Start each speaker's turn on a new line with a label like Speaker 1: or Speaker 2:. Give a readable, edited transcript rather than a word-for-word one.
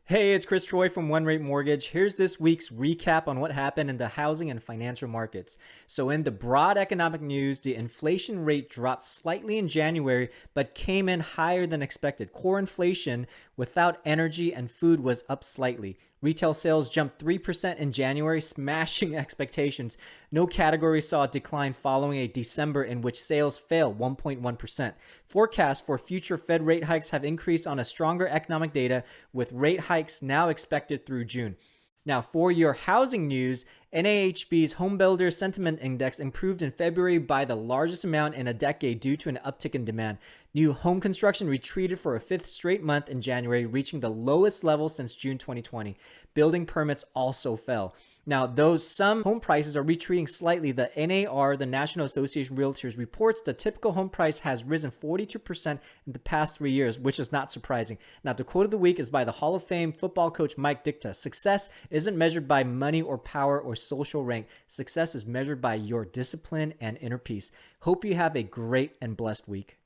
Speaker 1: Hey, it's Chris Choe from One Rate Mortgage. Here's this week's recap on what happened in the housing and financial markets. So, in the broad economic news, the inflation rate dropped slightly in January, but came in higher than expected. Core inflation without energy and food was up slightly. Retail sales jumped 3% in January, smashing expectations. No category saw a decline following a December in which sales fell 1.1%. Forecasts for future Fed rate hikes have increased on a stronger economic data, with rate hikes now expected through June. Now, for your housing news, NAHB's Home Builder Sentiment Index improved in February by the largest amount in a decade due to an uptick in demand. New home construction retreated for a fifth straight month in January, reaching the lowest level since June 2020. Building permits also fell. Now, though some home prices are retreating slightly, the NAR, the National Association of Realtors, reports the typical home price has risen 42% in the past 3 years, which is not surprising. Now, the quote of the week is by the Hall of Fame football coach Mike Ditka. Success isn't measured by money or power or social rank. Success is measured by your discipline and inner peace. Hope you have a great and blessed week.